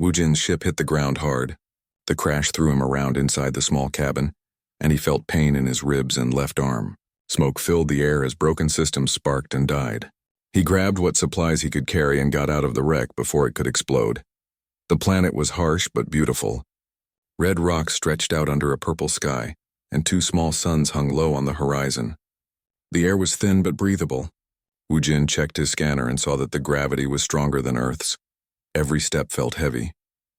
Wu Jin's ship hit the ground hard. The crash threw him around inside the small cabin, and he felt pain in his ribs and left arm. Smoke filled the air as broken systems sparked and died. He grabbed what supplies he could carry and got out of the wreck before it could explode. The planet was harsh but beautiful. Red rocks stretched out under a purple sky, and two small suns hung low on the horizon. The air was thin but breathable. Wu Jin checked his scanner and saw that the gravity was stronger than Earth's. Every step felt heavy.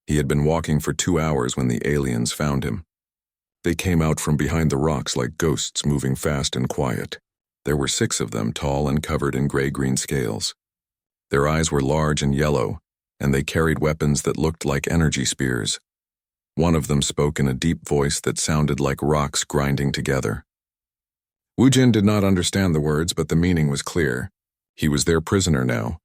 He had been walking for 2 hours when the aliens found him. They came out from behind the rocks like ghosts moving fast and quiet. There were 6 of them, tall and covered in gray-green scales. Their eyes were large and yellow, and they carried weapons that looked like energy spears. One of them spoke in a deep voice that sounded like rocks grinding together. Wu Jin did not understand the words, but the meaning was clear. He was their prisoner now.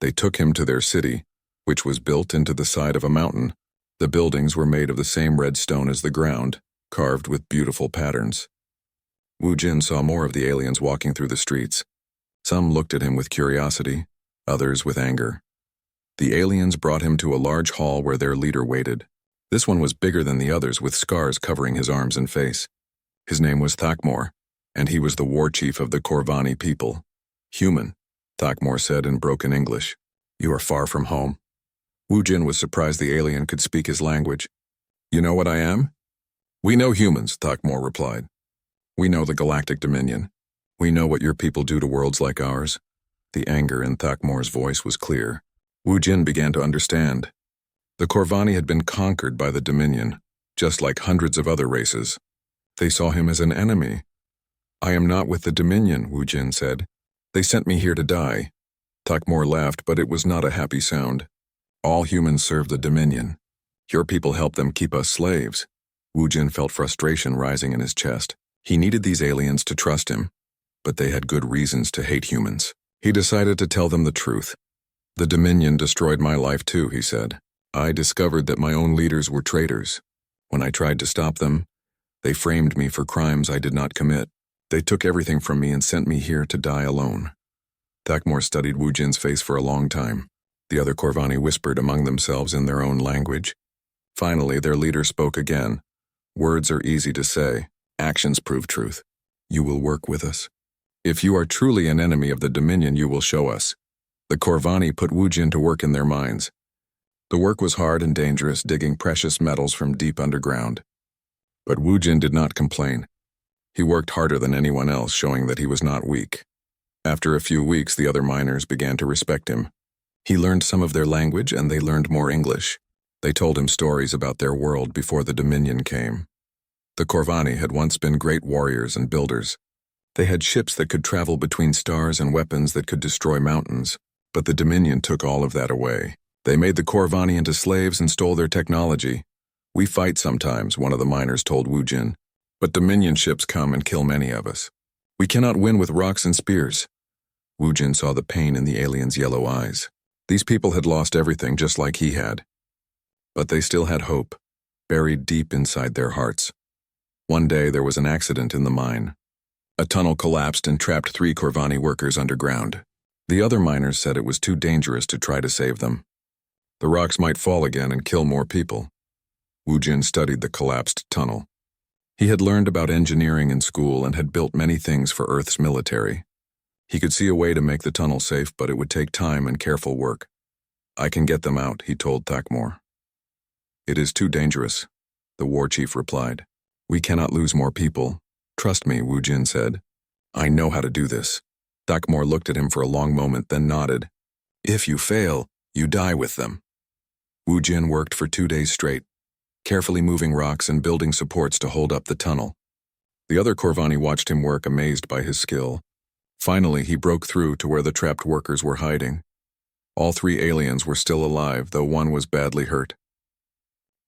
They took him to their city, which was built into the side of a mountain. The buildings were made of the same red stone as the ground, carved with beautiful patterns. Wu Jin saw more of the aliens walking through the streets. Some looked at him with curiosity, others with anger. The aliens brought him to a large hall where their leader waited. This one was bigger than the others, with scars covering his arms and face. His name was Thakmor, and he was the war chief of the Corvani people. "Human," Thakmor said in broken English. "You are far from home." Wu Jin was surprised the alien could speak his language. "You know what I am?" "We know humans," Thakmor replied. "We know the Galactic Dominion. We know what your people do to worlds like ours." The anger in Thakmor's voice was clear. Wu Jin began to understand. The Corvani had been conquered by the Dominion, just like hundreds of other races. They saw him as an enemy. "I am not with the Dominion," Wu Jin said. "They sent me here to die." Thakmor laughed, but it was not a happy sound. "All humans serve the Dominion. Your people help them keep us slaves." Wu Jin felt frustration rising in his chest. He needed these aliens to trust him, but they had good reasons to hate humans. He decided to tell them the truth. "The Dominion destroyed my life too," he said. "I discovered that my own leaders were traitors. When I tried to stop them, they framed me for crimes I did not commit. They took everything from me and sent me here to die alone." Thakmor studied Wu Jin's face for a long time. The other Corvani whispered among themselves in their own language. Finally, their leader spoke again. "Words are easy to say. Actions prove truth. You will work with us. If you are truly an enemy of the Dominion, you will show us." The Corvani put Wu Jin to work in their mines. The work was hard and dangerous, digging precious metals from deep underground. But Wu Jin did not complain. He worked harder than anyone else, showing that he was not weak. After a few weeks, the other miners began to respect him. He learned some of their language, and they learned more English. They told him stories about their world before the Dominion came. The Corvani had once been great warriors and builders. They had ships that could travel between stars and weapons that could destroy mountains, but the Dominion took all of that away. They made the Corvani into slaves and stole their technology. "We fight sometimes," one of the miners told Wu Jin, "but Dominion ships come and kill many of us. We cannot win with rocks and spears." Wu Jin saw the pain in the aliens' yellow eyes. These people had lost everything just like he had. But they still had hope, buried deep inside their hearts. One day there was an accident in the mine. A tunnel collapsed and trapped 3 Corvani workers underground. The other miners said it was too dangerous to try to save them. The rocks might fall again and kill more people. Wu Jin studied the collapsed tunnel. He had learned about engineering in school and had built many things for Earth's military. He could see a way to make the tunnel safe, but it would take time and careful work. "I can get them out," he told Thakmor. "It is too dangerous," the war chief replied. "We cannot lose more people. Trust me," Wu Jin said. "I know how to do this." Thakmor looked at him for a long moment, then nodded. "If you fail, you die with them." Wu Jin worked for 2 days straight, carefully moving rocks and building supports to hold up the tunnel. The other Corvani watched him work, amazed by his skill. Finally, he broke through to where the trapped workers were hiding. All 3 aliens were still alive, though one was badly hurt.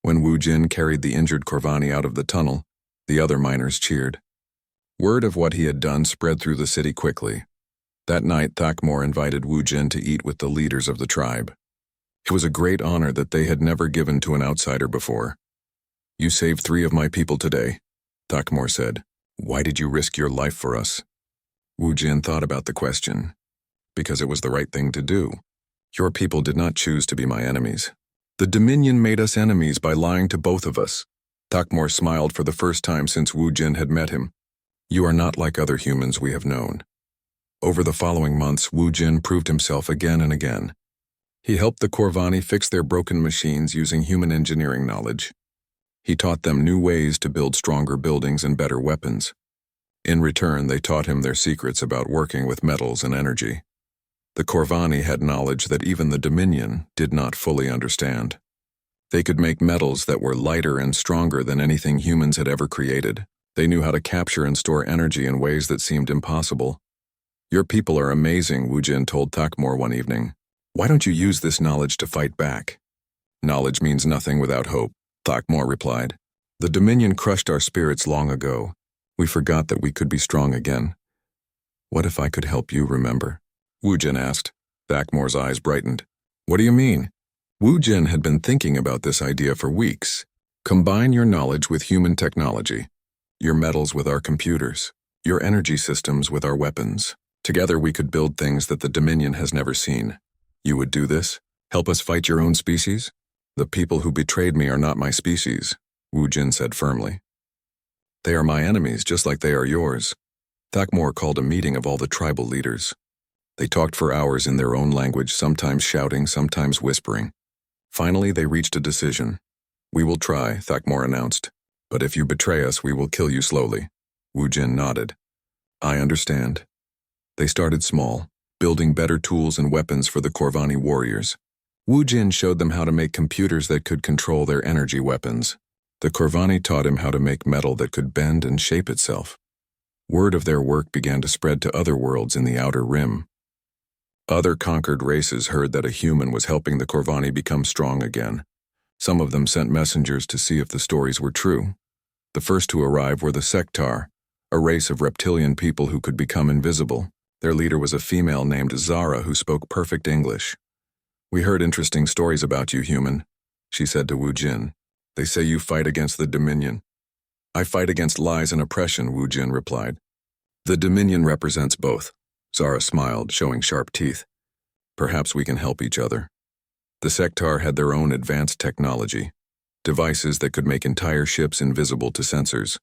When Wu Jin carried the injured Corvani out of the tunnel, the other miners cheered. Word of what he had done spread through the city quickly. That night, Thakmor invited Wu Jin to eat with the leaders of the tribe. It was a great honor that they had never given to an outsider before. "You saved 3 of my people today," Thakmor said. "Why did you risk your life for us?" Wu Jin thought about the question. "Because it was the right thing to do. Your people did not choose to be my enemies. The Dominion made us enemies by lying to both of us. Takmor smiled for the first time since Wu Jin had met him. You are not like other humans we have known. Over the following months, Wu Jin proved himself again and again. He helped the Corvani fix their broken machines using human engineering knowledge. He taught them new ways to build stronger buildings and better weapons. In return, they taught him their secrets about working with metals and energy. The Corvani had knowledge that even the Dominion did not fully understand. They could make metals that were lighter and stronger than anything humans had ever created. They knew how to capture and store energy in ways that seemed impossible. Your people are amazing, Wu Jin told Takmor one evening. Why don't you use this knowledge to fight back? Knowledge means nothing without hope, Takmor replied. The Dominion crushed our spirits long ago. We forgot that we could be strong again. What if I could help you remember? Wu Jin asked. Takmor's eyes brightened. What do you mean? Wu Jin had been thinking about this idea for weeks. Combine your knowledge with human technology, your metals with our computers, your energy systems with our weapons. Together we could build things that the Dominion has never seen. You would do this? Help us fight your own species? The people who betrayed me are not my species, Wu Jin said firmly. They are my enemies, just like they are yours. Takmor called a meeting of all the tribal leaders. They talked for hours in their own language, sometimes shouting, sometimes whispering. Finally, they reached a decision. We will try, Takmor announced. But if you betray us, we will kill you slowly. Wu Jin nodded. I understand. They started small, building better tools and weapons for the Corvani warriors. Wu Jin showed them how to make computers that could control their energy weapons. The Corvani taught him how to make metal that could bend and shape itself. Word of their work began to spread to other worlds in the Outer Rim. Other conquered races heard that a human was helping the Corvani become strong again. Some of them sent messengers to see if the stories were true. The first to arrive were the Sectar, a race of reptilian people who could become invisible. Their leader was a female named Zara who spoke perfect English. We heard interesting stories about you, human, she said to Wu Jin. They say you fight against the Dominion. I fight against lies and oppression, Wu Jin replied. The Dominion represents both. Zara smiled, showing sharp teeth. Perhaps we can help each other. The Sectar had their own advanced technology, devices that could make entire ships invisible to sensors.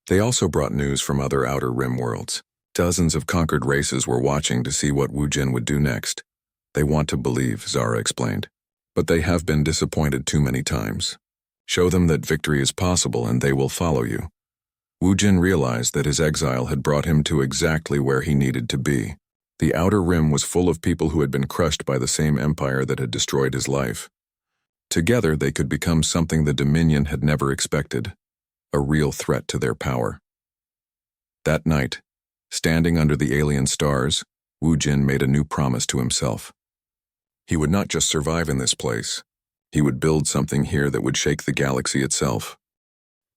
They also brought news from other Outer Rim worlds. Dozens of conquered races were watching to see what Wu Jin would do next. They want to believe, Zara explained. But they have been disappointed too many times. Show them that victory is possible and they will follow you. Wu Jin realized that his exile had brought him to exactly where he needed to be. The Outer Rim was full of people who had been crushed by the same empire that had destroyed his life. Together they could become something the Dominion had never expected, a real threat to their power. That night, standing under the alien stars, Wu Jin made a new promise to himself. He would not just survive in this place. He would build something here that would shake the galaxy itself.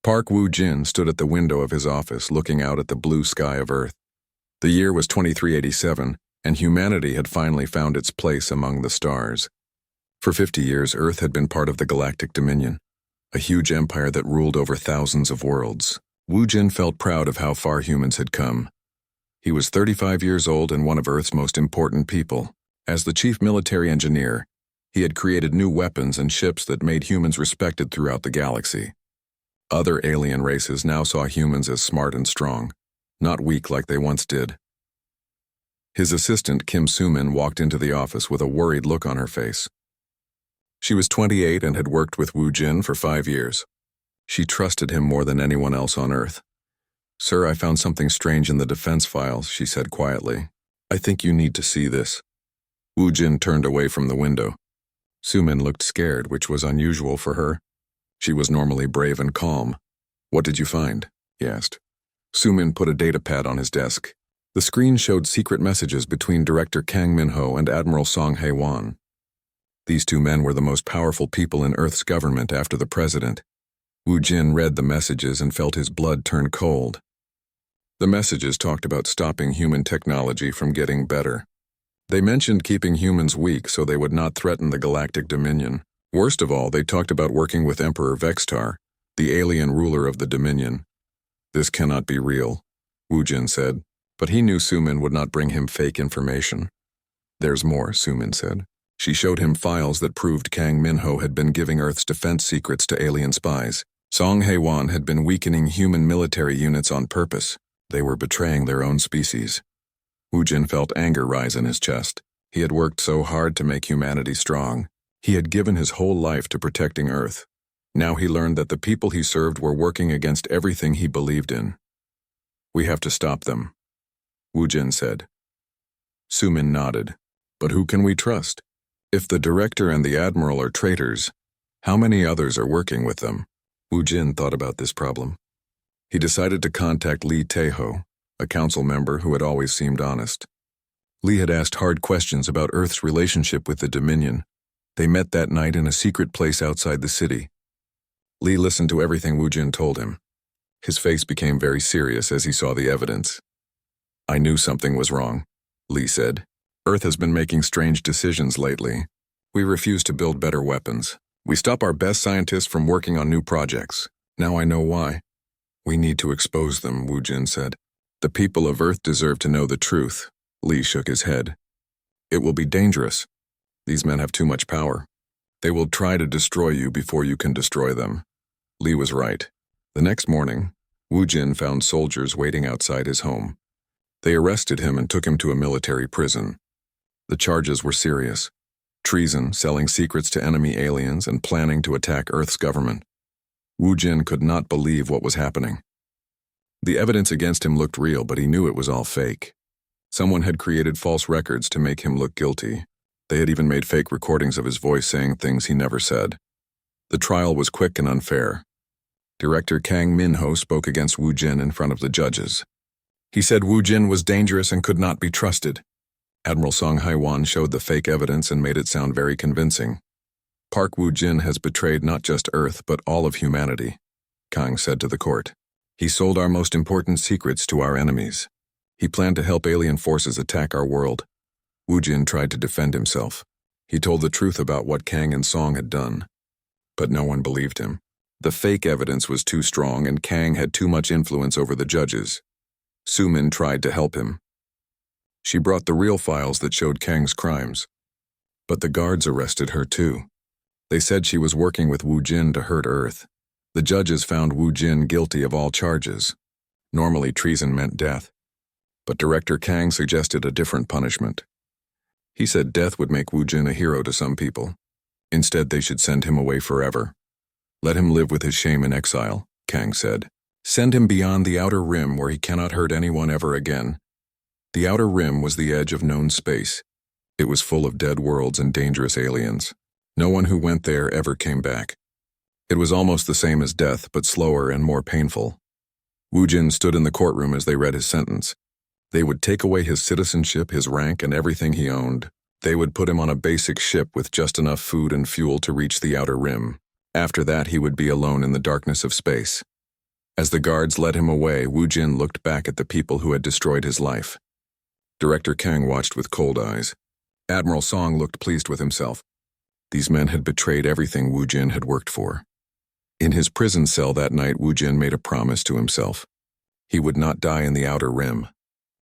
Park Wu Jin stood at the window of his office looking out at the blue sky of Earth. The year was 2387, and humanity had finally found its place among the stars. For 50 years, Earth had been part of the Galactic Dominion, a huge empire that ruled over thousands of worlds. Wu Jin felt proud of how far humans had come. He was 35 years old and one of Earth's most important people. As the chief military engineer, he had created new weapons and ships that made humans respected throughout the galaxy. Other alien races now saw humans as smart and strong, not weak like they once did. His assistant, Kim Soo-min, walked into the office with a worried look on her face. She was 28 and had worked with Wu Jin for 5 years. She trusted him more than anyone else on Earth. Sir, I found something strange in the defense files, she said quietly. I think you need to see this. Wu Jin turned away from the window. Soo-min looked scared, which was unusual for her. She was normally brave and calm. What did you find? He asked. Soo-min put a data pad on his desk. The screen showed secret messages between Director Kang Min-ho and Admiral Song Hae-won. These two men were the most powerful people in Earth's government after the president. Wu Jin read the messages and felt his blood turn cold. The messages talked about stopping human technology from getting better. They mentioned keeping humans weak so they would not threaten the Galactic Dominion. Worst of all, they talked about working with Emperor Vextar, the alien ruler of the Dominion. This cannot be real, Wu Jin said, but he knew Soo-min would not bring him fake information. There's more, Soo-min said. She showed him files that proved Kang Minho had been giving Earth's defense secrets to alien spies. Song Hae-won had been weakening human military units on purpose. They were betraying their own species. Woo-jin felt anger rise in his chest. He had worked so hard to make humanity strong. He had given his whole life to protecting Earth. Now he learned that the people he served were working against everything he believed in. "We have to stop them," Woo-jin said. Soo-min nodded. "But who can we trust? If the director and the admiral are traitors, how many others are working with them?" Woo-jin thought about this problem. He decided to contact Lee Tae-ho, a council member who had always seemed honest. Lee had asked hard questions about Earth's relationship with the Dominion. They met that night in a secret place outside the city. Lee listened to everything Woo-jin told him. His face became very serious as he saw the evidence. "I knew something was wrong," Lee said. "Earth has been making strange decisions lately. We refuse to build better weapons. We stop our best scientists from working on new projects. Now I know why." "We need to expose them," Woo-jin said. "The people of Earth deserve to know the truth." Lee shook his head. "It will be dangerous. These men have too much power. They will try to destroy you before you can destroy them." Lee was right. The next morning, Woo-jin found soldiers waiting outside his home. They arrested him and took him to a military prison. The charges were serious: treason, selling secrets to enemy aliens, and planning to attack Earth's government. Woo-jin could not believe what was happening. The evidence against him looked real, but he knew it was all fake. Someone had created false records to make him look guilty. They had even made fake recordings of his voice saying things he never said. The trial was quick and unfair. Director Kang Minho spoke against Woo-jin in front of the judges. He said Woo-jin was dangerous and could not be trusted. Admiral Song Hae-won showed the fake evidence and made it sound very convincing. "Park Woo-jin has betrayed not just Earth, but all of humanity," Kang said to the court. "He sold our most important secrets to our enemies. He planned to help alien forces attack our world." Woo-jin tried to defend himself. He told the truth about what Kang and Song had done. But no one believed him. The fake evidence was too strong, and Kang had too much influence over the judges. Soo-min tried to help him. She brought the real files that showed Kang's crimes. But the guards arrested her too. They said she was working with Woo-jin to hurt Earth. The judges found Woo-jin guilty of all charges. Normally treason meant death. But Director Kang suggested a different punishment. He said death would make Woo-jin a hero to some people. Instead, they should send him away forever. "Let him live with his shame in exile," Kang said. "Send him beyond the outer rim where he cannot hurt anyone ever again." The outer rim was the edge of known space. It was full of dead worlds and dangerous aliens. No one who went there ever came back. It was almost the same as death, but slower and more painful. Woo-jin stood in the courtroom as they read his sentence. They would take away his citizenship, his rank, and everything he owned. They would put him on a basic ship with just enough food and fuel to reach the outer rim. After that, he would be alone in the darkness of space. As the guards led him away, Woo-jin looked back at the people who had destroyed his life. Director Kang watched with cold eyes. Admiral Song looked pleased with himself. These men had betrayed everything Woo-jin had worked for. In his prison cell that night, Woo-jin made a promise to himself. He would not die in the outer rim.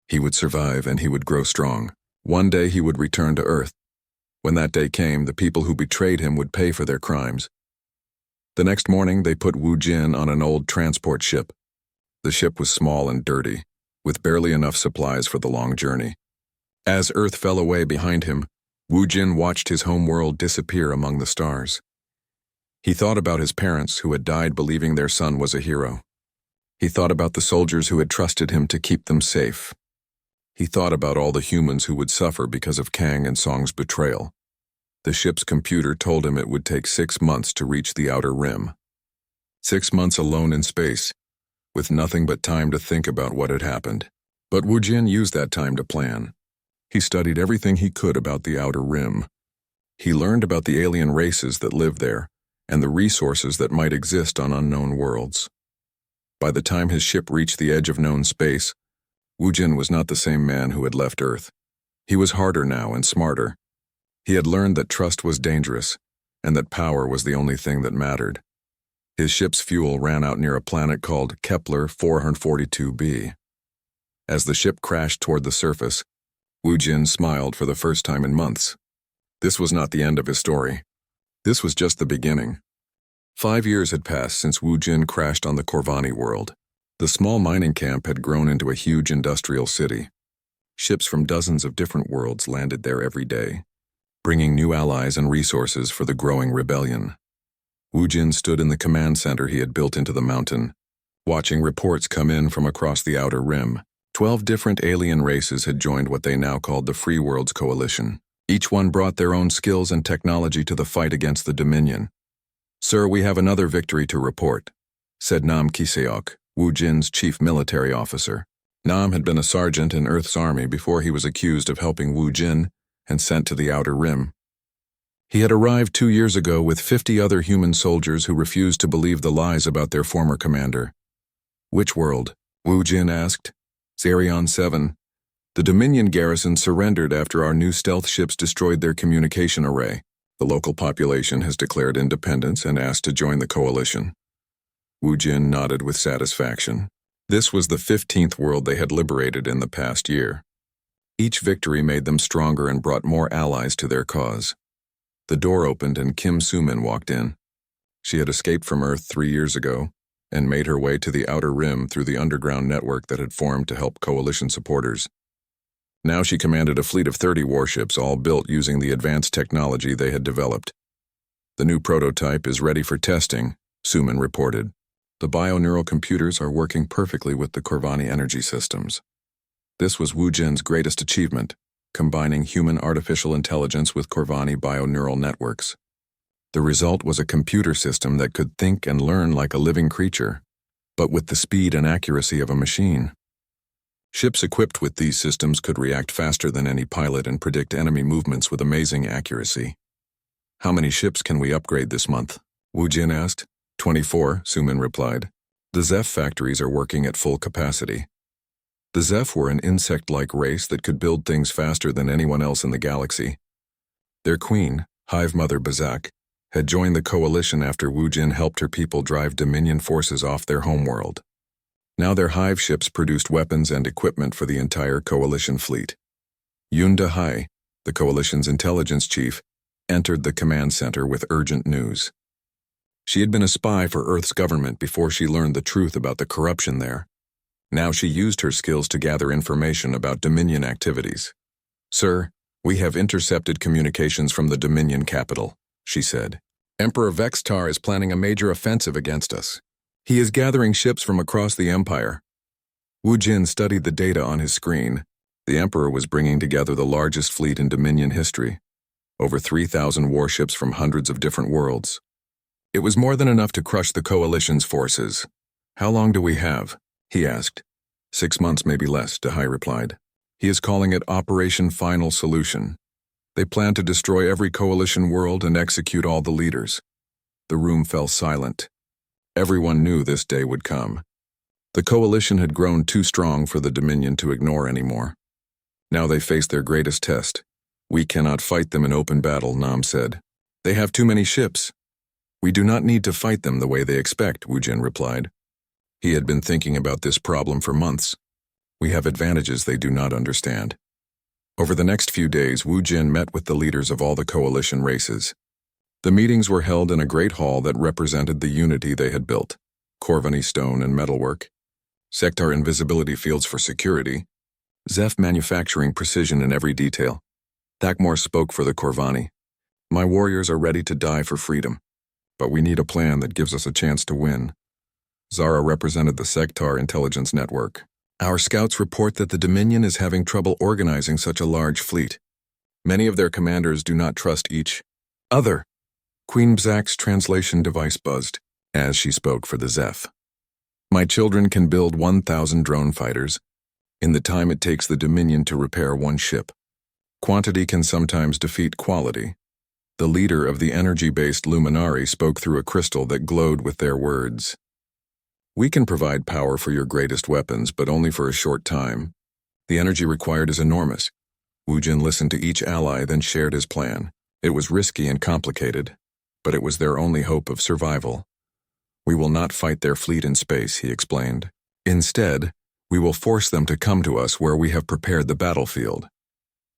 He would survive, and he would grow strong. One day he would return to Earth. When that day came, the people who betrayed him would pay for their crimes. The next morning, they put Woo-jin on an old transport ship. The ship was small and dirty, with barely enough supplies for the long journey. As Earth fell away behind him, Woo-jin watched his home world disappear among the stars. He thought about his parents who had died believing their son was a hero. He thought about the soldiers who had trusted him to keep them safe. He thought about all the humans who would suffer because of Kang and Song's betrayal. The ship's computer told him it would take 6 months to reach the outer rim. 6 months alone in space, with nothing but time to think about what had happened. But Woo-jin used that time to plan. He studied everything he could about the outer rim. He learned about the alien races that lived there and the resources that might exist on unknown worlds. By the time his ship reached the edge of known space, Woo-jin was not the same man who had left Earth. He was harder now and smarter. He had learned that trust was dangerous and that power was the only thing that mattered. His ship's fuel ran out near a planet called Kepler 442b. As the ship crashed toward the surface, Woo-jin smiled for the first time in months. This was not the end of his story. This was just the beginning. 5 years had passed since Wu Jin crashed on the Corvani world. The small mining camp had grown into a huge industrial city. Ships from dozens of different worlds landed there every day, bringing new allies and resources for the growing rebellion. Wu Jin stood in the command center he had built into the mountain, watching reports come in from across the outer rim. 12 different alien races had joined what they now called the Free Worlds Coalition. Each one brought their own skills and technology to the fight against the Dominion. "Sir, we have another victory to report," said Nam Kiseok, Wu Jin's chief military officer. Nam had been a sergeant in Earth's army before he was accused of helping Wu Jin and sent to the outer rim. He had arrived 2 years ago with 50 other human soldiers who refused to believe the lies about their former commander. "Which world?" Wu Jin asked. "Zerion 7. The Dominion garrison surrendered after our new stealth ships destroyed their communication array. The local population has declared independence and asked to join the coalition." Wu Jin nodded with satisfaction. This was the 15th world they had liberated in the past year. Each victory made them stronger and brought more allies to their cause. The door opened and Kim Sumin walked in. She had escaped from Earth 3 years ago and made her way to the outer rim through the underground network that had formed to help coalition supporters. Now she commanded a fleet of 30 warships, all built using the advanced technology they had developed. "The new prototype is ready for testing," Sumin reported. "The bioneural computers are working perfectly with the Corvani energy systems." This was Wu Jin's greatest achievement, combining human artificial intelligence with Corvani bioneural networks. The result was a computer system that could think and learn like a living creature, but with the speed and accuracy of a machine. Ships equipped with these systems could react faster than any pilot and predict enemy movements with amazing accuracy. "How many ships can we upgrade this month?" Wu Jin asked. 24, Sumin replied. "The Zeph factories are working at full capacity." The Zeph were an insect-like race that could build things faster than anyone else in the galaxy. Their queen, Hive Mother Bazak, had joined the coalition after Wu Jin helped her people drive Dominion forces off their homeworld. Now their Hive ships produced weapons and equipment for the entire coalition fleet. Yunda Hai, the coalition's intelligence chief, entered the command center with urgent news. She had been a spy for Earth's government before she learned the truth about the corruption there. Now she used her skills to gather information about Dominion activities. "Sir, we have intercepted communications from the Dominion capital," she said. "Emperor Vextar is planning a major offensive against us. He is gathering ships from across the Empire." Wu Jin studied the data on his screen. The Emperor was bringing together the largest fleet in Dominion history, over 3,000 warships from hundreds of different worlds. It was more than enough to crush the coalition's forces. "How long do we have?" he asked. 6 months, maybe less, Dahai replied. He is calling it Operation Final Solution. They plan to destroy every coalition world and execute all the leaders. The room fell silent. Everyone knew this day would come. The coalition had grown too strong for the Dominion to ignore anymore. Now they faced their greatest test. "We cannot fight them in open battle," Nam said. "They have too many ships." "We do not need to fight them the way they expect," Wu Jin replied. He had been thinking about this problem for months. "We have advantages they do not understand." Over the next few days, Wu Jin met with the leaders of all the coalition races. The meetings were held in a great hall that represented the unity they had built: Corvani stone and metalwork, sector invisibility fields for security, Zeph manufacturing precision in every detail. Thakmor spoke for the Corvani. "My warriors are ready to die for freedom, but we need a plan that gives us a chance to win." Zara represented the Sectar intelligence network. "Our scouts report that the Dominion is having trouble organizing such a large fleet. Many of their commanders do not trust each other." Queen Bzak's translation device buzzed as she spoke for the Zeph. "My children can build 1,000 drone fighters in the time it takes the Dominion to repair one ship. Quantity can sometimes defeat quality." The leader of the energy-based Luminari spoke through a crystal that glowed with their words. "We can provide power for your greatest weapons, but only for a short time. The energy required is enormous." Wu Jin listened to each ally, then shared his plan. It was risky and complicated, but it was their only hope of survival. "We will not fight their fleet in space," he explained. "Instead, we will force them to come to us where we have prepared the battlefield."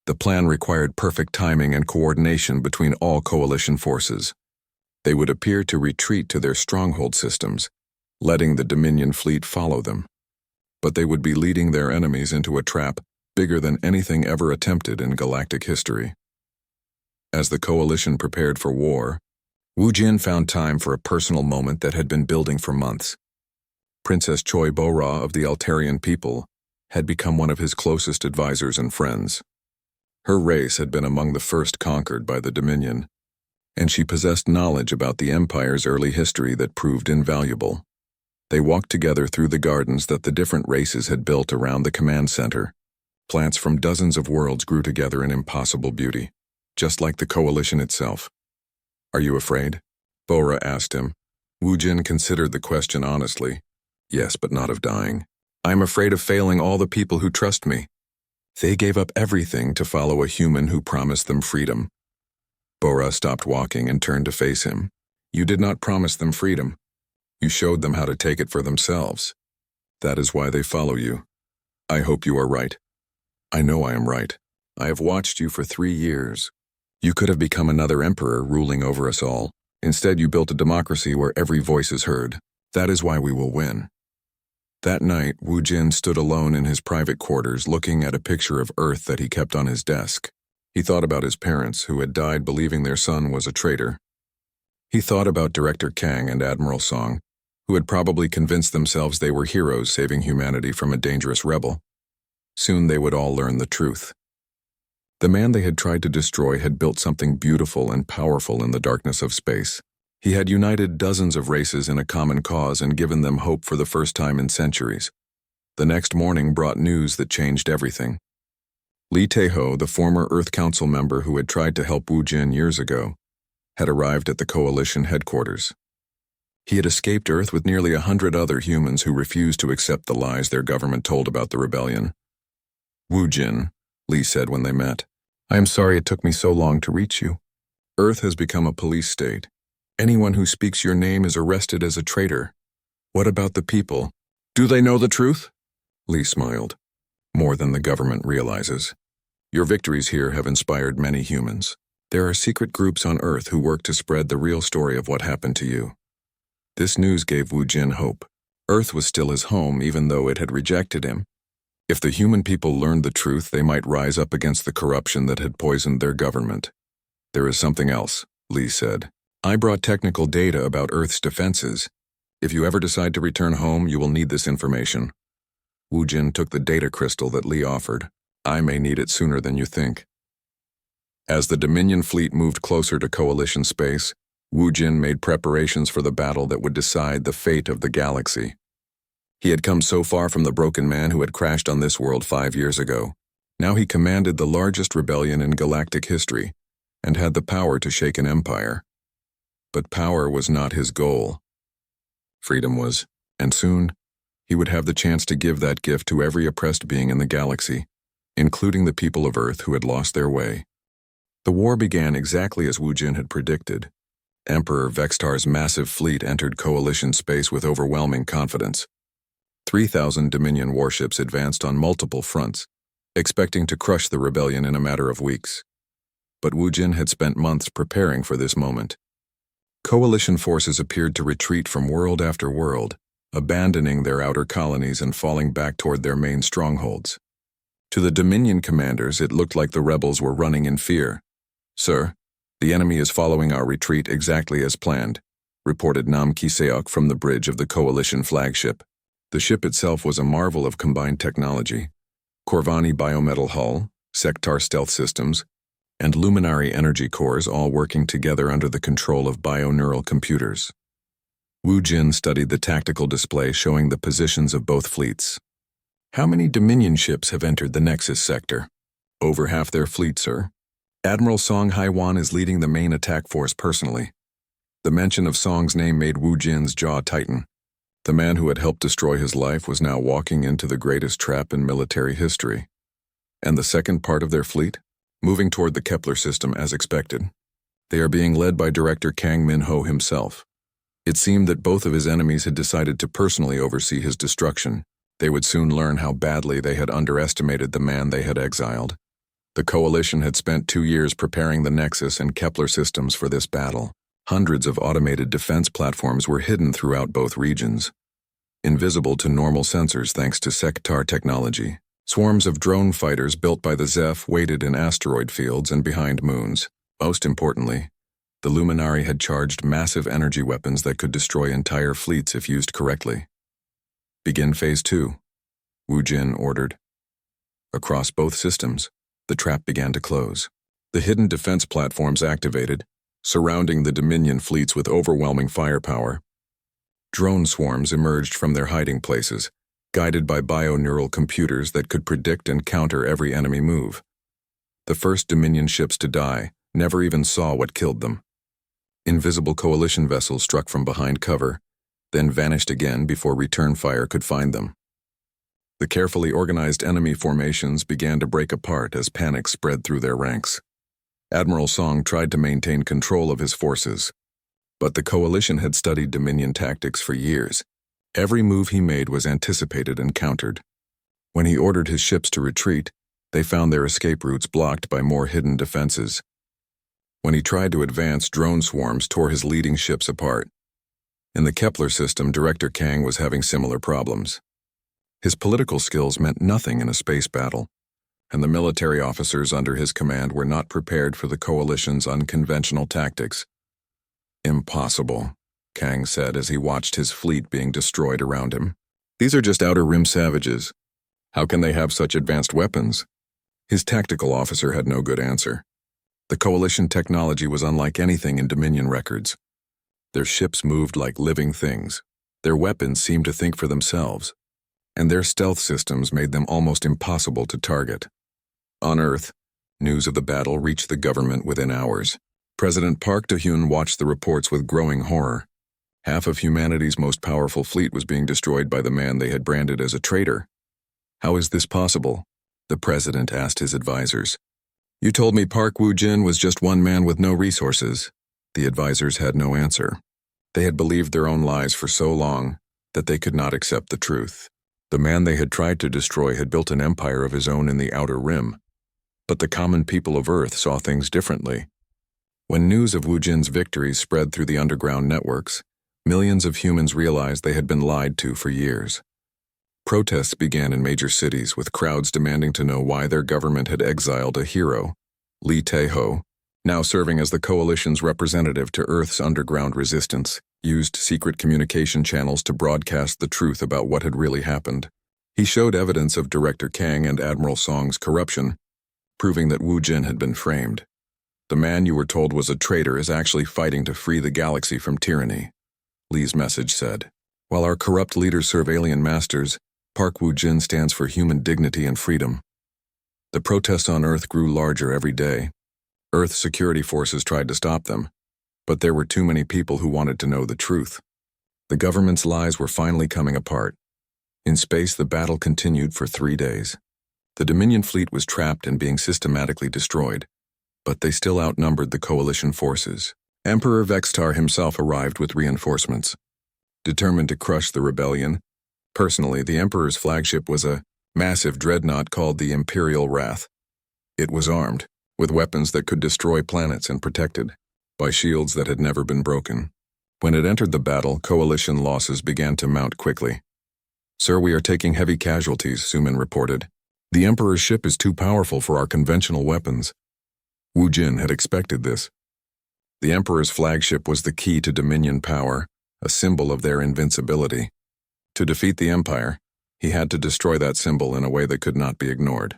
The plan required perfect timing and coordination between all coalition forces. They would appear to retreat to their stronghold systems, letting the Dominion fleet follow them. But they would be leading their enemies into a trap bigger than anything ever attempted in galactic history. As the coalition prepared for war, Wu Jin found time for a personal moment that had been building for months. Princess Choi Bo-Ra of the Altarian people had become one of his closest advisors and friends. Her race had been among the first conquered by the Dominion, and she possessed knowledge about the Empire's early history that proved invaluable. They walked together through the gardens that the different races had built around the command center. Plants from dozens of worlds grew together in impossible beauty, just like the coalition itself. "Are you afraid?" Bo-Ra asked him. Wu Jin considered the question honestly. "Yes, but not of dying. I'm afraid of failing all the people who trust me. They gave up everything to follow a human who promised them freedom." Bo-Ra stopped walking and turned to face him. "You did not promise them freedom. You showed them how to take it for themselves. That is why they follow you. I hope you are right." "I know I am right. I have watched you for 3 years. You could have become another emperor ruling over us all. Instead, you built a democracy where every voice is heard. That is why we will win." That night, Wu Jin stood alone in his private quarters looking at a picture of Earth that he kept on his desk. He thought about his parents, who had died believing their son was a traitor. He thought about Director Kang and Admiral Song, who had probably convinced themselves they were heroes saving humanity from a dangerous rebel. Soon they would all learn the truth. The man they had tried to destroy had built something beautiful and powerful in the darkness of space. He had united dozens of races in a common cause and given them hope for the first time in centuries. The next morning brought news that changed everything. Lee Tae-ho, the former Earth Council member who had tried to help Wu Jin years ago, had arrived at the Coalition headquarters. He had escaped Earth with nearly 100 other humans who refused to accept the lies their government told about the rebellion. "Wu Jin," Lee said when they met, "I am sorry it took me so long to reach you. Earth has become a police state. Anyone who speaks your name is arrested as a traitor. What about the people? Do they know the truth?" Lee smiled. "More than the government realizes. Your victories here have inspired many humans. There are secret groups on Earth who work to spread the real story of what happened to you." This news gave Wu Jin hope. Earth was still his home even though it had rejected him. If the human people learned the truth, they might rise up against the corruption that had poisoned their government. "There is something else," Lee said. "I brought technical data about Earth's defenses. If you ever decide to return home, you will need this information." Wu Jin took the data crystal that Lee offered. "I may need it sooner than you think." As the Dominion fleet moved closer to Coalition space, Wu Jin made preparations for the battle that would decide the fate of the galaxy. He had come so far from the broken man who had crashed on this world 5 years ago. Now he commanded the largest rebellion in galactic history and had the power to shake an empire. But power was not his goal. Freedom was, and soon, he would have the chance to give that gift to every oppressed being in the galaxy, including the people of Earth who had lost their way. The war began exactly as Wu Jin had predicted. Emperor Vextar's massive fleet entered Coalition space with overwhelming confidence. 3,000 Dominion warships advanced on multiple fronts, expecting to crush the rebellion in a matter of weeks. But Wu Jin had spent months preparing for this moment. Coalition forces appeared to retreat from world after world, abandoning their outer colonies and falling back toward their main strongholds. To the Dominion commanders, it looked like the rebels were running in fear. "Sir, the enemy is following our retreat exactly as planned," reported Nam Ki-seok from the bridge of the Coalition flagship. The ship itself was a marvel of combined technology. Corvani biometal hull, Sectar stealth systems, and Luminary energy cores all working together under the control of bioneural computers. Wu Jin studied the tactical display showing the positions of both fleets. "How many Dominion ships have entered the Nexus sector?" "Over half their fleet, sir. Admiral Song Haiwan is leading the main attack force personally." The mention of Song's name made Wu Jin's jaw tighten. The man who had helped destroy his life was now walking into the greatest trap in military history. And the second part of their fleet? Moving toward the Kepler system as expected. They are being led by Director Kang Min-ho himself. It seemed that both of his enemies had decided to personally oversee his destruction. They would soon learn how badly they had underestimated the man they had exiled. The Coalition had spent 2 years preparing the Nexus and Kepler systems for this battle. Hundreds of automated defense platforms were hidden throughout both regions, invisible to normal sensors thanks to Sector technology. Swarms of drone fighters built by the Zeph waited in asteroid fields and behind moons. Most importantly, the Luminari had charged massive energy weapons that could destroy entire fleets if used correctly. Begin Phase 2, Wu Jin ordered. Across both systems, the trap began to close. The hidden defense platforms activated, surrounding the Dominion fleets with overwhelming firepower. Drone swarms emerged from their hiding places, guided by bio-neural computers that could predict and counter every enemy move. The first Dominion ships to die never even saw what killed them. Invisible Coalition vessels struck from behind cover, then vanished again before return fire could find them. The carefully organized enemy formations began to break apart as panic spread through their ranks. Admiral Song tried to maintain control of his forces, but the Coalition had studied Dominion tactics for years. Every move he made was anticipated and countered. When he ordered his ships to retreat, they found their escape routes blocked by more hidden defenses. When he tried to advance, drone swarms tore his leading ships apart. In the Kepler system, Director Kang was having similar problems. His political skills meant nothing in a space battle, and the military officers under his command were not prepared for the Coalition's unconventional tactics. Impossible, Kang said as he watched his fleet being destroyed around him. These are just Outer Rim savages. How can they have such advanced weapons? His tactical officer had no good answer. The Coalition technology was unlike anything in Dominion records. Their ships moved like living things. Their weapons seemed to think for themselves, and their stealth systems made them almost impossible to target. On Earth, news of the battle reached the government within hours. President Park Do-hyun watched the reports with growing horror. Half of humanity's most powerful fleet was being destroyed by the man they had branded as a traitor. How is this possible? The president asked his advisors. You told me Park Woo-jin was just one man with no resources. The advisors had no answer. They had believed their own lies for so long that they could not accept the truth. The man they had tried to destroy had built an empire of his own in the Outer Rim. But the common people of Earth saw things differently. When news of Woo-jin's victories spread through the underground networks, millions of humans realized they had been lied to for years. Protests began in major cities, with crowds demanding to know why their government had exiled a hero, Lee Tae-ho, now serving as the Coalition's representative to Earth's underground resistance, used secret communication channels to broadcast the truth about what had really happened. He showed evidence of Director Kang and Admiral Song's corruption, proving that Woo-jin had been framed. The man you were told was a traitor is actually fighting to free the galaxy from tyranny, Lee's message said. While our corrupt leaders serve alien masters, Park Woo-jin stands for human dignity and freedom. The protests on Earth grew larger every day. Earth's security forces tried to stop them, but there were too many people who wanted to know the truth. The government's lies were finally coming apart. In space, the battle continued for 3 days. The Dominion fleet was trapped and being systematically destroyed, but they still outnumbered the Coalition forces. Emperor Vextar himself arrived with reinforcements. Determined to crush the rebellion, personally, the Emperor's flagship was a massive dreadnought called the Imperial Wrath. It was armed, with weapons that could destroy planets and protected by shields that had never been broken. When it entered the battle, Coalition losses began to mount quickly. Sir, we are taking heavy casualties, Suman reported. The Emperor's ship is too powerful for our conventional weapons. Woo-jin had expected this. The Emperor's flagship was the key to Dominion power, a symbol of their invincibility. To defeat the Empire, he had to destroy that symbol in a way that could not be ignored.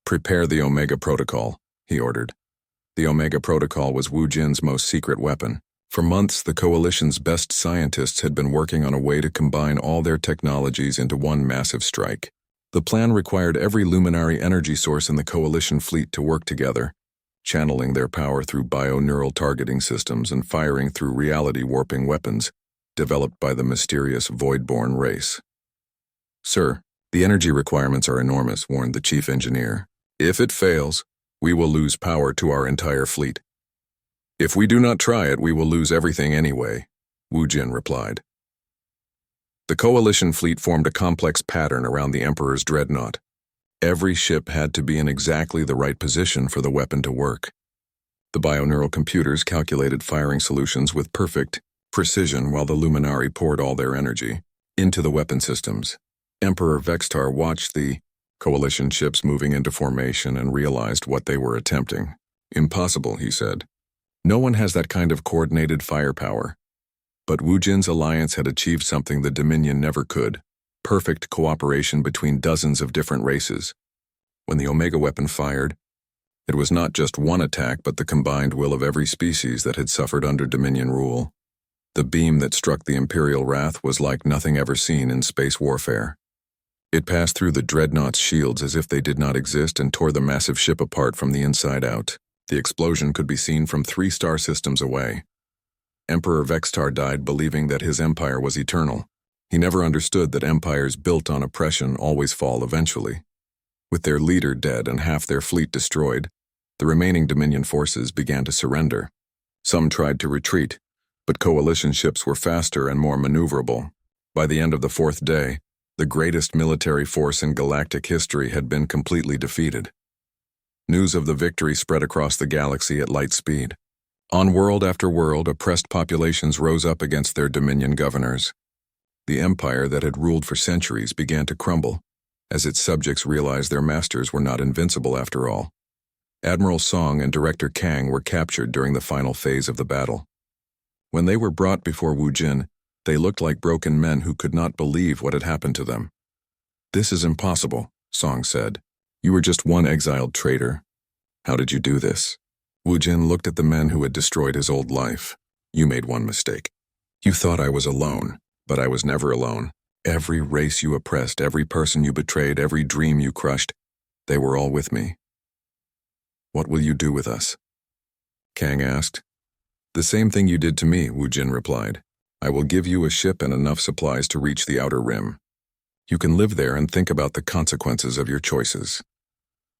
Prepare the Omega Protocol, he ordered. The Omega Protocol was Woo-jin's most secret weapon. For months, the Coalition's best scientists had been working on a way to combine all their technologies into one massive strike. The plan required every luminary energy source in the Coalition fleet to work together, channeling their power through bio-neural targeting systems and firing through reality-warping weapons developed by the mysterious Voidborn race. Sir, the energy requirements are enormous, warned the chief engineer. If it fails, we will lose power to our entire fleet. If we do not try it, we will lose everything anyway, Woo-jin replied. The Coalition fleet formed a complex pattern around the Emperor's dreadnought. Every ship had to be in exactly the right position for the weapon to work. The bioneural computers calculated firing solutions with perfect precision while the Luminari poured all their energy into the weapon systems. Emperor Vextar watched the coalition ships moving into formation and realized what they were attempting. Impossible, he said. No one has that kind of coordinated firepower. But Wu Jin's alliance had achieved something the Dominion never could: perfect cooperation between dozens of different races. When the Omega weapon fired, it was not just one attack but the combined will of every species that had suffered under Dominion rule. The beam that struck the Imperial Wrath was like nothing ever seen in space warfare. It passed through the Dreadnought's shields as if they did not exist and tore the massive ship apart from the inside out. The explosion could be seen from 3 star systems away. Emperor Vextar died believing that his empire was eternal. He never understood that empires built on oppression always fall eventually. With their leader dead and half their fleet destroyed, the remaining Dominion forces began to surrender. Some tried to retreat, but coalition ships were faster and more maneuverable. By the end of the 4th day, the greatest military force in galactic history had been completely defeated. News of the victory spread across the galaxy at light speed. On world after world, oppressed populations rose up against their Dominion governors. The empire that had ruled for centuries began to crumble, as its subjects realized their masters were not invincible after all. Admiral Song and Director Kang were captured during the final phase of the battle. When they were brought before Wu Jin, they looked like broken men who could not believe what had happened to them. "This is impossible," Song said. "You were just one exiled traitor. How did you do this?" Wu Jin looked at the men who had destroyed his old life. "You made one mistake. You thought I was alone, but I was never alone. Every race you oppressed, every person you betrayed, every dream you crushed, they were all with me." "What will you do with us?" Kang asked. "The same thing you did to me," Wu Jin replied. "I will give you a ship and enough supplies to reach the outer rim. You can live there and think about the consequences of your choices."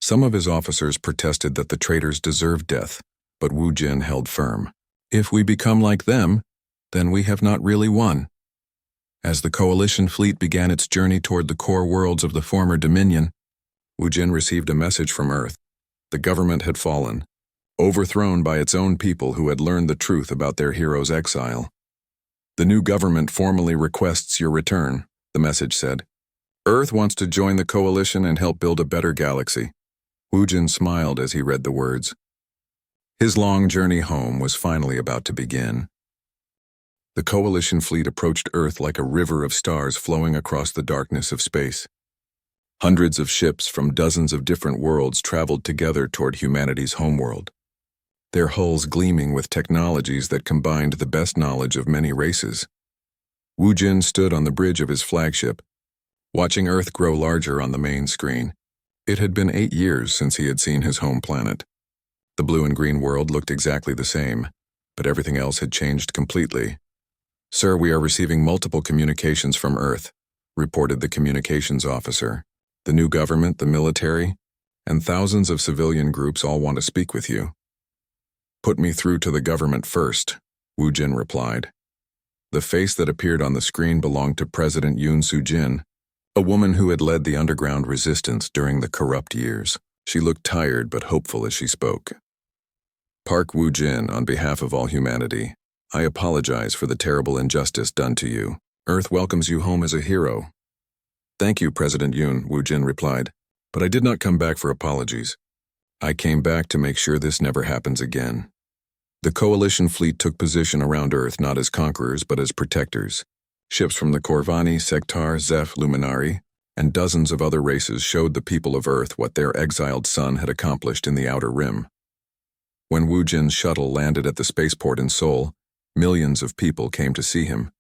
Some of his officers protested that the traitors deserved death, but Wu Jin held firm. "If we become like them, then we have not really won." As the coalition fleet began its journey toward the core worlds of the former Dominion, Wu Jin received a message from Earth. The government had fallen, overthrown by its own people who had learned the truth about their hero's exile. "The new government formally requests your return," the message said. "Earth wants to join the coalition and help build a better galaxy." Wu Jin smiled as he read the words. His long journey home was finally about to begin. The coalition fleet approached Earth like a river of stars flowing across the darkness of space. Hundreds of ships from dozens of different worlds traveled together toward humanity's homeworld, their hulls gleaming with technologies that combined the best knowledge of many races. Wu Jin stood on the bridge of his flagship, watching Earth grow larger on the main screen. It had been 8 years since he had seen his home planet. The blue and green world looked exactly the same, but everything else had changed completely. "Sir, we are receiving multiple communications from Earth," reported the communications officer. "The new government, the military, and thousands of civilian groups all want to speak with you." "Put me through to the government first," Wu Jin replied. The face that appeared on the screen belonged to President Yoon Soo-jin, a woman who had led the underground resistance during the corrupt years. She looked tired but hopeful as she spoke. "Park Wu Jin, on behalf of all humanity, I apologize for the terrible injustice done to you. Earth welcomes you home as a hero." "Thank you, President Yoon," Wu Jin replied, "but I did not come back for apologies. I came back to make sure this never happens again." The coalition fleet took position around Earth not as conquerors but as protectors. Ships from the Corvani, Sectar, Zeph, Luminari, and dozens of other races showed the people of Earth what their exiled son had accomplished in the Outer Rim. When Wu Jin's shuttle landed at the spaceport in Seoul, millions of people came to see him.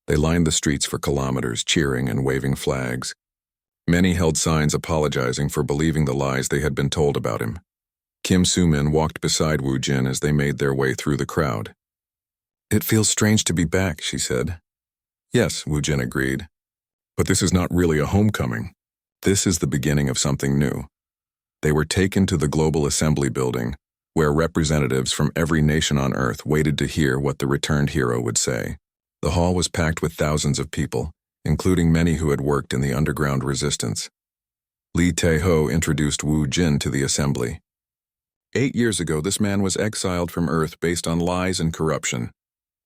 They lined the streets for kilometers, cheering and waving flags. Many held signs apologizing for believing the lies they had been told about him. Kim Soo-min walked beside Wu Jin as they made their way through the crowd. "It feels strange to be back," she said. "Yes," Wu Jin agreed. "But this is not really a homecoming. This is the beginning of something new." They were taken to the Global Assembly Building, where representatives from every nation on Earth waited to hear what the returned hero would say. The hall was packed with thousands of people, including many who had worked in the underground resistance. Li Taeho introduced Wu Jin to the assembly. 8 years ago, this man was exiled from Earth based on lies and corruption.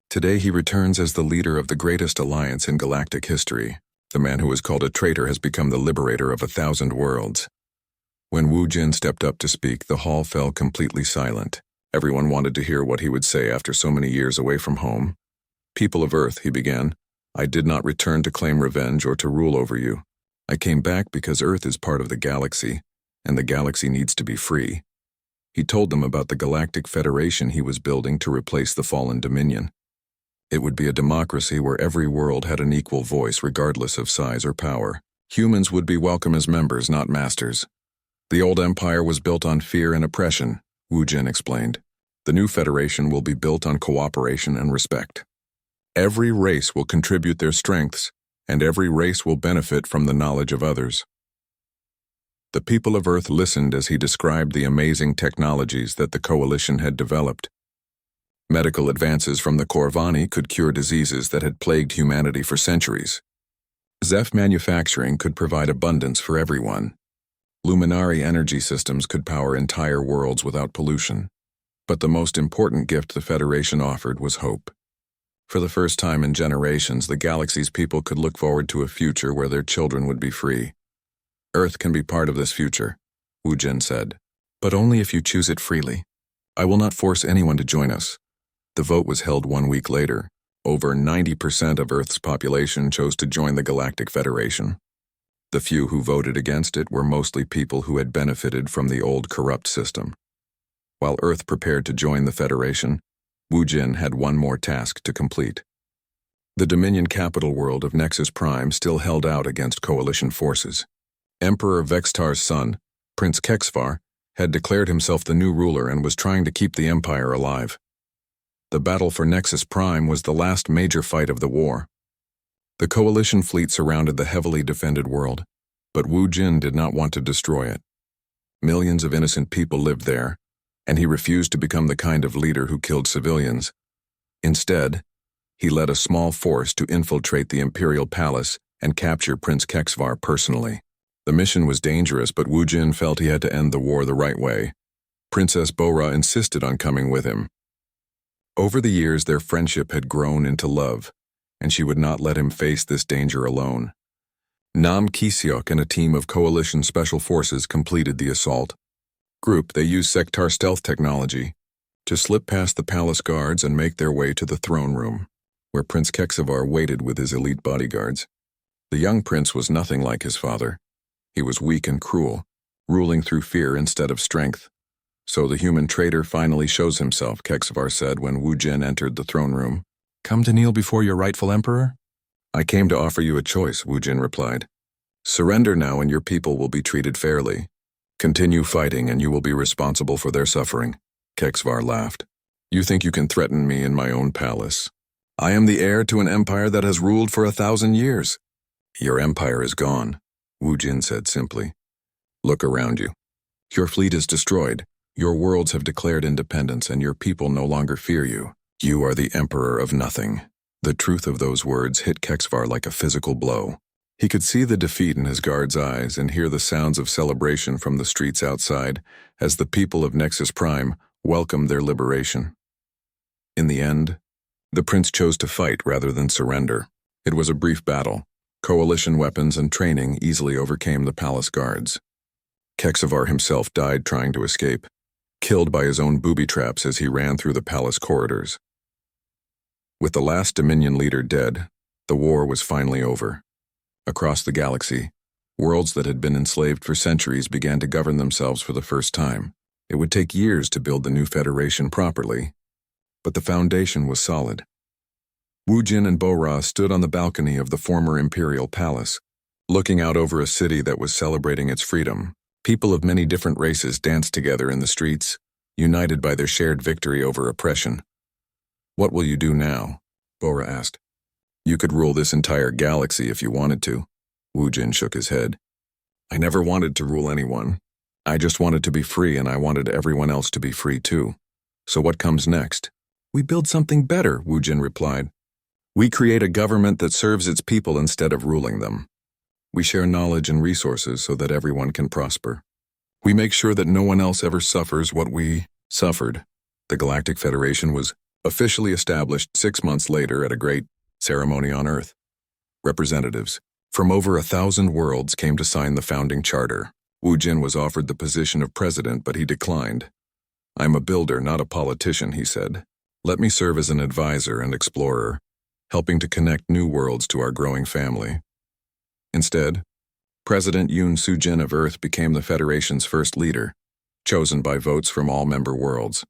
Today, he returns as the leader of the greatest alliance in galactic history. The man who was called a traitor has become the liberator of 1,000 worlds. When Wu Jin stepped up to speak, the hall fell completely silent. Everyone wanted to hear what he would say after so many years away from home. "People of Earth," he began, "I did not return to claim revenge or to rule over you. I came back because Earth is part of the galaxy, and the galaxy needs to be free." He told them about the Galactic Federation he was building to replace the fallen Dominion. It would be a democracy where every world had an equal voice regardless of size or power. Humans would be welcome as members, not masters. The old empire was built on fear and oppression, Wu Jin explained. The new federation will be built on cooperation and respect. Every race will contribute their strengths, and every race will benefit from the knowledge of others. The people of Earth listened as he described the amazing technologies that the coalition had developed. Medical advances from the Corvani could cure diseases that had plagued humanity for centuries. Zeph manufacturing could provide abundance for everyone. Luminary energy systems could power entire worlds without pollution. But the most important gift the Federation offered was hope. For the first time in generations, the galaxy's people could look forward to a future where their children would be free. "Earth can be part of this future," Wu Jin said, "but only if you choose it freely. I will not force anyone to join us." The vote was held 1 week later. Over 90% of Earth's population chose to join the Galactic Federation. The few who voted against it were mostly people who had benefited from the old corrupt system. While Earth prepared to join the Federation, Wu Jin had one more task to complete. The Dominion capital world of Nexus Prime still held out against coalition forces. Emperor Vextar's son, Prince Kexvar, had declared himself the new ruler and was trying to keep the empire alive. The battle for Nexus Prime was the last major fight of the war. The coalition fleet surrounded the heavily defended world, but Wu Jin did not want to destroy it. Millions of innocent people lived there, and he refused to become the kind of leader who killed civilians. Instead, he led a small force to infiltrate the Imperial Palace and capture Prince Kexvar personally. The mission was dangerous, but Wu Jin felt he had to end the war the right way. Princess Bora insisted on coming with him. Over the years, their friendship had grown into love, and she would not let him face this danger alone. Nam Kiseok and a team of coalition special forces completed the assault. They used sectar stealth technology to slip past the palace guards and make their way to the throne room, where Prince Kexvar waited with his elite bodyguards. The young prince was nothing like his father. He was weak and cruel, ruling through fear instead of strength. "So the human traitor finally shows himself," Kexvar said when Wu Jin entered the throne room. "Come to kneel before your rightful emperor?" "I came to offer you a choice," Wu Jin replied. "Surrender now and your people will be treated fairly. Continue fighting and you will be responsible for their suffering." Kexvar laughed. "You think you can threaten me in my own palace? I am the heir to an empire that has ruled for 1,000 years. "Your empire is gone," Wu Jin said simply. "Look around you. Your fleet is destroyed. Your worlds have declared independence and your people no longer fear you. You are the emperor of nothing." The truth of those words hit Kexvar like a physical blow. He could see the defeat in his guards' eyes and hear the sounds of celebration from the streets outside as the people of Nexus Prime welcomed their liberation. In the end, the prince chose to fight rather than surrender. It was a brief battle. Coalition weapons and training easily overcame the palace guards. Kexvar himself died trying to escape, killed by his own booby traps as he ran through the palace corridors. With the last Dominion leader dead, the war was finally over. Across the galaxy, worlds that had been enslaved for centuries began to govern themselves for the first time. It would take years to build the new federation properly, but the foundation was solid. Wu Jin and Bora stood on the balcony of the former Imperial Palace, looking out over a city that was celebrating its freedom. People of many different races danced together in the streets, united by their shared victory over oppression. "What will you do now?" Bora asked. "You could rule this entire galaxy if you wanted to." Wu Jin shook his head. "I never wanted to rule anyone. I just wanted to be free, and I wanted everyone else to be free too. So what comes next?" "We build something better," Wu Jin replied. "We create a government that serves its people instead of ruling them. We share knowledge and resources so that everyone can prosper. We make sure that no one else ever suffers what we suffered. The Galactic Federation was officially established 6 months later at a great ceremony on Earth. Representatives from over 1,000 worlds came to sign the founding charter. Wu Jin was offered the position of president, but he declined. "I'm a builder, not a politician," he said. "Let me serve as an advisor and explorer, helping to connect new worlds to our growing family." Instead, President Yoon Soo-jin of Earth became the Federation's first leader, chosen by votes from all member worlds.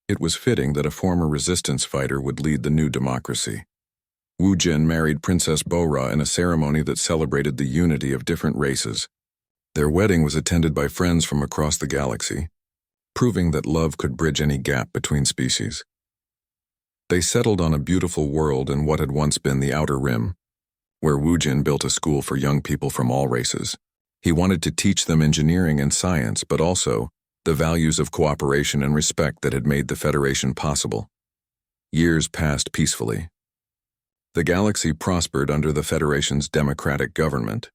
It was fitting that a former resistance fighter would lead the new democracy. Wu Jin married Princess Bo-ra in a ceremony that celebrated the unity of different races. Their wedding was attended by friends from across the galaxy, proving that love could bridge any gap between species. They settled on a beautiful world in what had once been the Outer Rim, where Wu Jin built a school for young people from all races. He wanted to teach them engineering and science, but also the values of cooperation and respect that had made the Federation possible. Years passed peacefully. The galaxy prospered under the Federation's democratic government.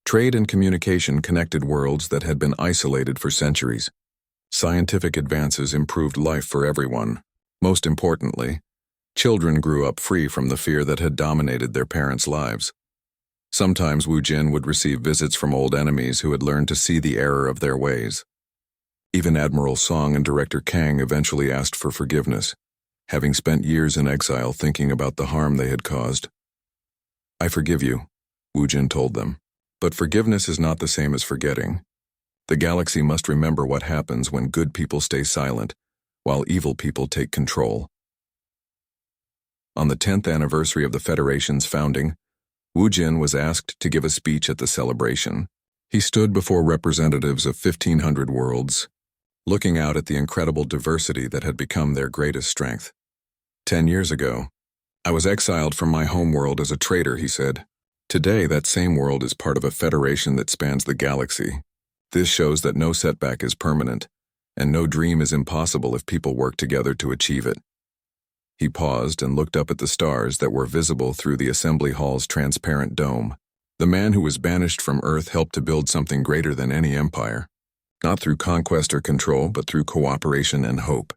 Trade and communication connected worlds that had been isolated for centuries. Scientific advances improved life for everyone. Most importantly, children grew up free from the fear that had dominated their parents' lives. Sometimes Wu Jin would receive visits from old enemies who had learned to see the error of their ways. Even Admiral Song and Director Kang eventually asked for forgiveness, having spent years in exile thinking about the harm they had caused. "I forgive you," Wu Jin told them. But forgiveness is not the same as forgetting. The galaxy must remember what happens when good people stay silent, while evil people take control. On the 10th anniversary of the Federation's founding, Wu Jin was asked to give a speech at the celebration. He stood before representatives of 1,500 worlds, looking out at the incredible diversity that had become their greatest strength. 10 years ago, I was exiled from my home world as a traitor, he said. Today, that same world is part of a federation that spans the galaxy. This shows that no setback is permanent, and no dream is impossible if people work together to achieve it. He paused and looked up at the stars that were visible through the assembly hall's transparent dome. The man who was banished from Earth helped to build something greater than any empire, not through conquest or control, but through cooperation and hope.